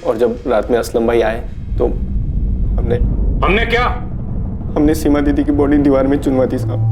और जब रात में असलम भाई आए तो हमने क्या? हमने सीमा दीदी की बॉडी दीवार में चुनवा दी साहब।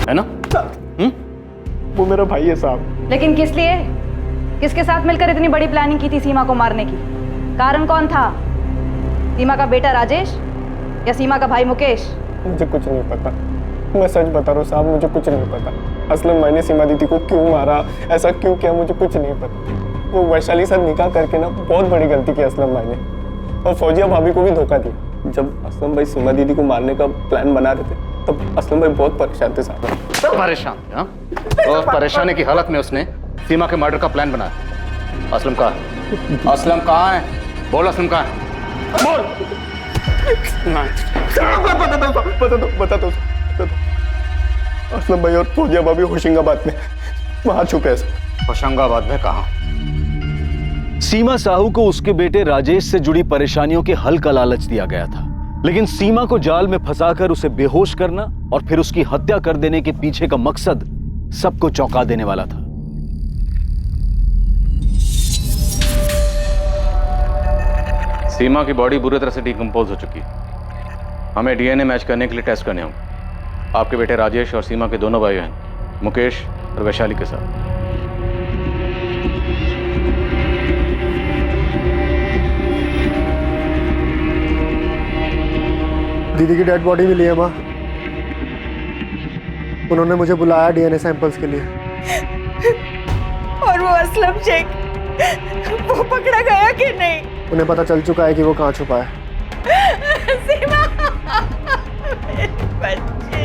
है ना? वो मेरा भाई है साहब। लेकिन किस लिए? किसके साथ मिलकर इतनी बड़ी प्लानिंग की थी सीमा को मारने की? कारण कौन था? सीमा का बेटा राजेश या सीमा का भाई मुकेश? मुझे कुछ नहीं पता, मैं सच बता रहा हूँ साहब, मुझे कुछ नहीं पता। असलम भाई ने सीमा दीदी को क्यों मारा, ऐसा क्यों किया, मुझे कुछ नहीं पता। वो वैशाली साथ निकाह करके ना बहुत बड़ी गलती की असलम भाई ने, और फौजिया भाभी को भी धोखा दिया। जब असलम भाई सीमा दीदी को मारने का प्लान बना रहे थे तब असलम भाई बहुत परेशान थे साहब। सब परेशान थे, हाँ? और परेशानी की हालत में उसने सीमा के मर्डर का प्लान बनाया। असलम कहाँ है? असलम कहाँ है? बोल, असलम कहाँ है? बोल। बता दो। असलम भाई और फौजिया भाभी होशंगाबाद में वहां छुपे हैं। होशंगाबाद में कहाँ? सीमा साहू को उसके बेटे राजेश से जुड़ी परेशानियों के हल का लालच दिया गया था, लेकिन सीमा को जाल में फंसाकर उसे बेहोश करना और फिर उसकी हत्या कर देने के पीछे का मकसद सबको चौंका देने वाला था। सीमा की बॉडी बुरी तरह से डिकम्पोज हो चुकी है। हमें डीएनए मैच करने के लिए टेस्ट करने होंगे आपके बेटे राजेश और सीमा के दोनों भाई बहन मुकेश और वैशाली के साथ। दीदी की डेड बॉडी मिली है माँ, उन्होंने मुझे बुलाया डीएनए सैंपल्स के लिए। और वो असलम शेख, वो पकड़ा गया कि नहीं? उन्हें पता चल चुका है कि वो कहाँ छुपा है। सीमा, मेरे बच्चे।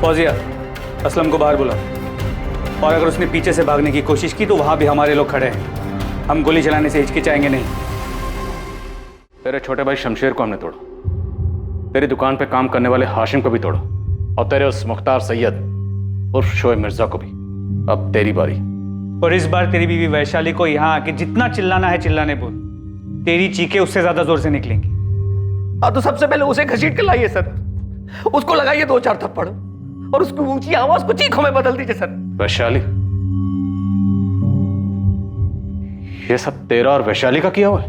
फौजिया, असलम को बाहर बुला, और अगर उसने पीछे से भागने की कोशिश की तो वहां भी हमारे लोग खड़े हैं। हम गोली चलाने से हिचकिचाएंगे नहीं। तेरे छोटे भाई शमशेर को हमने तोड़ा, तेरी दुकान पे काम करने वाले हाशिम को भी तोड़ा, और तेरे उस मुख्तार सैयद उर्फ शोएब मिर्जा को भी। अब तेरी बारी। और इस बार तेरी बीवी वैशाली को यहाँ आके जितना चिल्लाना है चिल्लाने बोल, तेरी चीखें उससे ज्यादा जोर से निकलेंगी। हाँ तो सबसे पहले उसे घसीट के लाइए सर, उसको लगाइए 2-4 थप्पड़ और उसकी ऊंची आवाज को चीखों में बदल दीजिए सर। वैशाली, ये सब तेरा और वैशाली का किया हुआ है?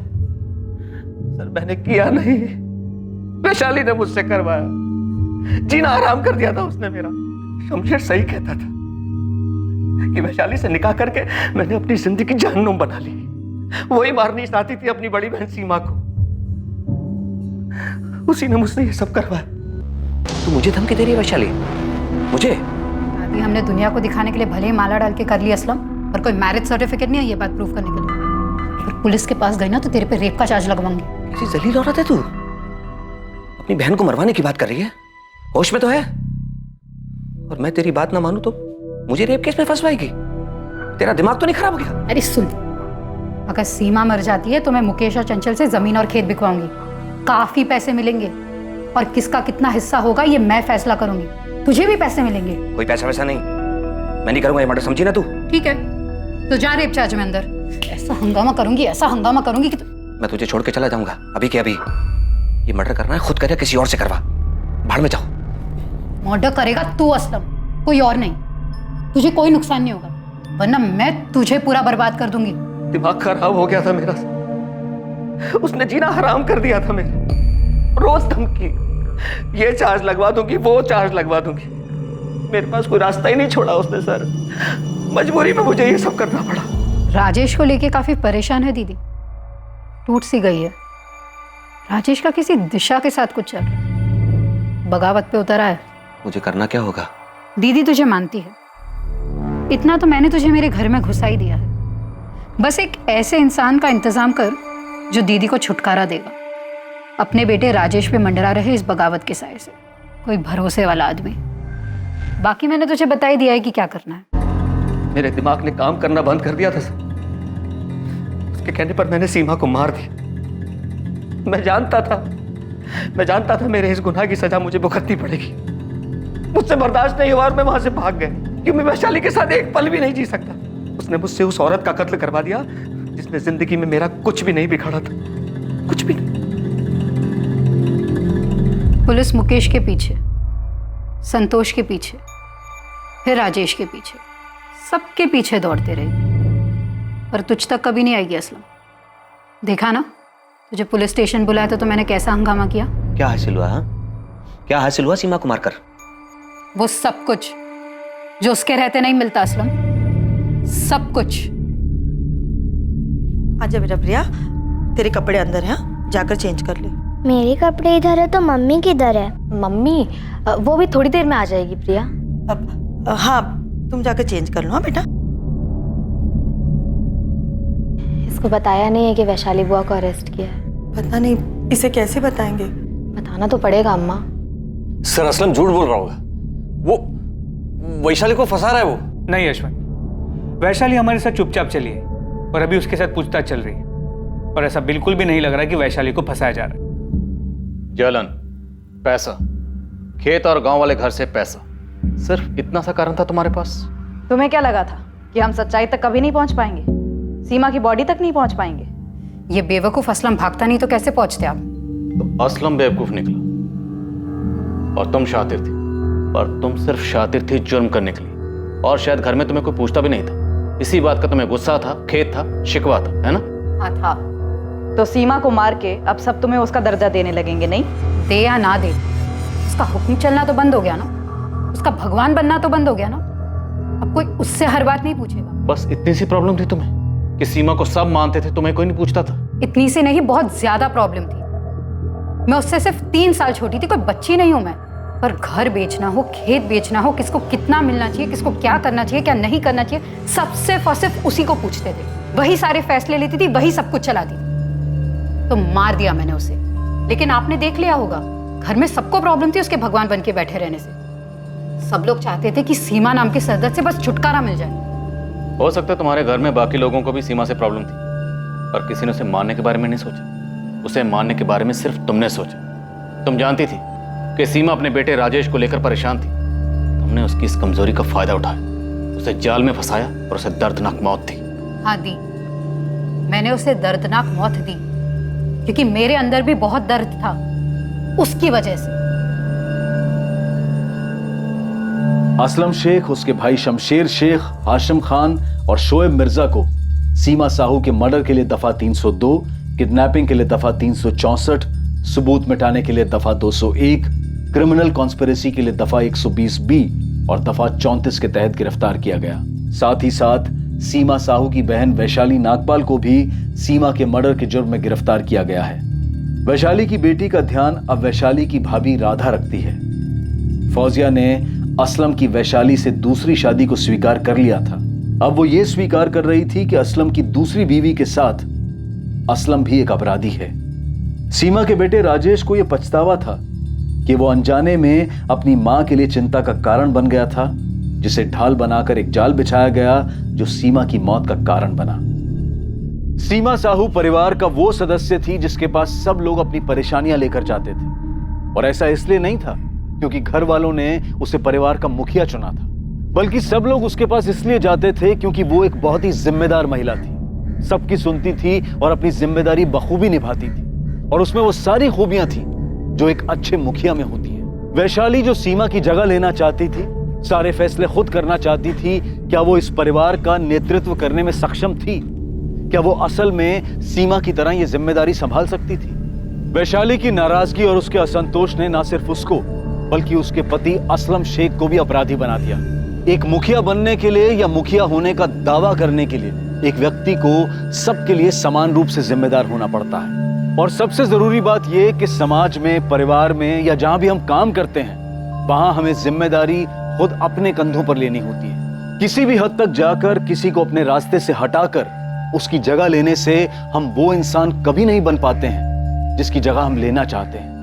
सर मैंने किया नहीं, वैशाली ने मुझसे करवाया। जीना आराम कर दिया था उसने मेरा। शमशेर सही कहता था कि वैशाली से निकाह करके मैंने अपनी जिंदगी जहन्नुम बना ली। वही मारनी चाहती थी अपनी बड़ी बहन सीमा को, उसी ने मुझसे ये सब करवाया। तू मुझे धमकी दे रही है वैशाली? मुझे? अभी हमने दुनिया को दिखाने के लिए भले ही माला डाल के कर लिया असलम, पर कोई मैरिज सर्टिफिकेट नहीं है ये बात प्रूफ करने के लिए। और पुलिस के पास गई ना तो तेरे पे रेप का चार्ज लगवाऊंगी। किसी जलील औरत है तू, अपनी बहन को मरवाने की बात कर रही है? होश में तो है, और मैं तेरी बात ना मानूं तो मुझे रेप केस में फंसवाएगी। तेरा दिमाग तो नहीं खराब हो गया? अरे सुन, अगर सीमा मर जाती है तो मैं मुकेश और चंचल से जमीन और खेत बिकवाऊंगी। काफी पैसे मिलेंगे और किसका कितना हिस्सा होगा ये मैं फैसला करूंगी। तुझे भी पैसे मिलेंगे। कोई पैसा वैसा नहीं, मैं नहीं करूंगा ये मर्डर, समझी ना तू? ठीक है, तो जा रेप चार्ज में अंदर। ऐसा हंगामा करूंगी, ऐसा हंगामा करूंगी कि मैं तुझे छोड़ के चला जाऊंगा अभी के अभी। ये मर्डर करना है खुद करे, किसी और से करवा, भाड़ में जाओ। मर्डर करेगा तू असलम, कोई और नहीं। तुझे कोई नुकसान नहीं होगा, वरना मैं तुझे पूरा बर्बाद कर दूंगी। दिमाग खराब हो गया था मेरा, उसने जीना हराम कर दिया था मेरा। रोज धमकी, ये चार्ज लगवा दूंगी, वो चार्ज लगवा दूंगी। मेरे पास कोई रास्ता ही नहीं छोड़ा उसने सर, मजबूरी में मुझे ये सब करना पड़ा। राजेश को लेके काफी परेशान है दीदी, टूट सी गई है। राजेश का किसी दिशा के साथ कुछ चल रहा है, बगावत पे उतरा है। मुझे करना क्या होगा? दीदी तुझे मानती है, इतना तो मैंने तुझे मेरे घर में घुसा ही दिया है। बस एक ऐसे इंसान का इंतजाम कर जो दीदी को छुटकारा देगा। अपने बेटे राजेश पे मंडरा रहे इस बगावत के साए से, कोई भरोसे वाला आदमी। बाकी मैंने तुझे बता ही दिया है कि क्या करना है। मेरे दिमाग ने काम करना बंद कर दिया था सर। उसके कहने पर मैंने सीमा को मार दिया। मैं जानता था मेरे इस गुनाह की सजा मुझे भुगतनी पड़ेगी। मुझसे बर्दाश्त नहीं हुआ और मैं वहां से भाग गया, क्योंकि मैं वैशाली के साथ एक पल भी नहीं जी सकता। उसने मुझसे उस औरत का कत्ल करवा दिया जिसने जिंदगी में मेरा कुछ भी नहीं बिगाड़ा था, कुछ भी नहीं। पुलिस मुकेश के पीछे, संतोष के पीछे, फिर राजेश के पीछे, सबके पीछे दौड़ते रही, पर तुझ तक कभी नहीं आएगी असलम। देखा ना, तुझे पुलिस स्टेशन बुलाया था तो मैंने कैसा हंगामा किया। क्या हासिल हुआ? क्या हासिल हुआ सीमा को मारकर? वो सब कुछ जो उसके रहते नहीं मिलता असलम, सब कुछ। आजा बेटा प्रिया, तेरे कपड़े अंदर हैं, जाकर चेंज कर ले। मेरे कपड़े इधर है तो मम्मी किधर है? मम्मी वो भी थोड़ी देर में आ जाएगी प्रिया। हाँ, तुम जाकर चेंज कर लो। हाँ बेटा। इसको बताया नहीं है कि वैशाली बुआ को अरेस्ट किया है। पता नहीं, इसे कैसे बताएंगे? बताना तो पड़ेगा अम्मा। सर असलम झूठ बोल रहा होगा, वो वैशाली को फंसा रहा है। वो नहीं अश्विन, वैशाली हमारे साथ चुपचाप चली है और अभी उसके साथ पूछताछ चल रही है, और ऐसा बिल्कुल भी नहीं लग रहा कि वैशाली को फंसाया जा रहा है। जलन, पैसा, खेत और गांव वाले घर से पैसा, सिर्फ इतना सा कारण था तुम्हारे पास? तुम्हें क्या लगा था कि हम सच्चाई तक कभी नहीं पहुंच पाएंगे, सीमा की बॉडी तक नहीं पहुंच पाएंगे? ये बेवकूफ असलम भागता नहीं तो कैसे पहुंचते आप? तो असलम बेवकूफ निकला और तुम शातिर थी, पर तुम सिर्फ शातिर थी जुर्म करने के लिए, और शायद घर में तुम्हें कोई पूछता भी नहीं था। इसी बात का तुम्हें गुस्सा था, खेत था, शिकवा था, है ना? हाँ था। तो सीमा को मार के अब सब तुम्हें उसका दर्जा देने लगेंगे, नहीं? दे या ना दे, उसका हुक्म चलना तो बंद हो गया ना, उसका भगवान बनना तो बंद हो गया ना। अब कोई उससे हर बात नहीं पूछेगा। बस इतनी सी प्रॉब्लम थी तुम्हें कि सीमा को सब मानते थे, तुम्हें कोई नहीं पूछता था? इतनी सी नहीं, बहुत ज्यादा प्रॉब्लम थी। मैं उससे सिर्फ 3 साल छोटी थी, कोई बच्ची नहीं हूं मैं। पर घर बेचना हो, खेत बेचना हो, किसको कितना मिलना चाहिए, किसको क्या करना चाहिए, क्या नहीं करना चाहिए, सब सिर्फ और सिर्फ उसी को पूछते थे। वही सारे फैसले लेती थी, वही सब कुछ चलाती थी। तो मार दिया मैंने उसे। लेकिन आपने देख लिया होगा, घर में सबको प्रॉब्लम थी उसके भगवान बन के बैठे रहने से। सब लोग चाहते थे कि सीमा नाम के सरदर्द से बस छुटकारा मिल जाए। हो सकता है तुम्हारे घर में बाकी लोगों को भी सीमा से प्रॉब्लम थी, पर किसी ने उसे मारने के बारे में नहीं सोचा। उसे मारने के बारे में सिर्फ तुमने सोचा। तुम जानती थी कि सीमा अपने बेटे राजेश को लेकर परेशान थी। तुमने उसकी इस कमजोरी का फायदा उठाया, उसे जाल में फंसाया और उसे दर्दनाक मौत दी। हाँ दी, मैंने उसे दर्दनाक मौत दी, क्योंकि मेरे अंदर भी बहुत दर्द था उसकी वजह से। असलम शेख, उसके भाई शमशेर शेख, हाशिम खान और शोएब मिर्जा को सीमा साहू के मर्डर के लिए दफा 302, किडनैपिंग के लिए दफा 364, सबूत मिटाने के लिए दफा 201, क्रिमिनल कॉन्स्पिरेसी के लिए दफा 120B और दफा 34 के तहत गिरफ्तार किया गया। साथ ही साथ सीमा साहू की बहन वैशाली नागपाल को भी सीमा के मर्डर के जुर्म में गिरफ्तार किया गया है। वैशाली की बेटी का ध्यान अब वैशाली की भाभी राधा रखती है। फौजिया ने असलम की वैशाली से दूसरी शादी को स्वीकार कर लिया था। अब वो ये स्वीकार कर रही थी कि असलम की दूसरी बीवी के साथ असलम भी एक अपराधी है। सीमा के बेटे राजेश को यह पछतावा था कि वो अनजाने में अपनी मां के लिए चिंता का कारण बन गया था, जिसे ढाल बनाकर एक जाल बिछाया गया जो सीमा की मौत का कारण बना। सीमा साहू परिवार का वो सदस्य थी जिसके पास सब लोग अपनी परेशानियां लेकर जाते थे, और ऐसा इसलिए नहीं था क्योंकि घर वालों ने उसे परिवार का मुखिया चुना था, बल्कि सब लोग उसके पास इसलिए जाते थे क्योंकि वो एक बहुत ही जिम्मेदार महिला थी, सबकी सुनती थी और अपनी जिम्मेदारी बखूबी निभाती थी, और उसमें वो सारी खूबियां थी जो एक अच्छे मुखिया में होती है। वैशाली जो सीमा की जगह लेना चाहती थी, सारे फैसले खुद करना चाहती थी, क्या वो इस परिवार का नेतृत्व करने में सक्षम थी? क्या वो असल में सीमा की तरह ये जिम्मेदारी संभाल सकती थी? वैशाली की नाराजगी और उसके असंतोष ने ना सिर्फ उसको बल्कि उसके पति असलम शेख को भी अपराधी बना दिया। एक मुखिया बनने के लिए या मुखिया होने का दावा करने के लिए एक व्यक्ति को सबके लिए समान रूप से जिम्मेदार होना पड़ता है। और सबसे जरूरी बात यह कि समाज में, परिवार में या जहां भी हम काम करते हैं, वहां हमें जिम्मेदारी खुद अपने कंधों पर लेनी होती है। किसी भी हद तक जाकर किसी को अपने रास्ते से हटाकर उसकी जगह लेने से हम वो इंसान कभी नहीं बन पाते हैं जिसकी जगह हम लेना चाहते हैं।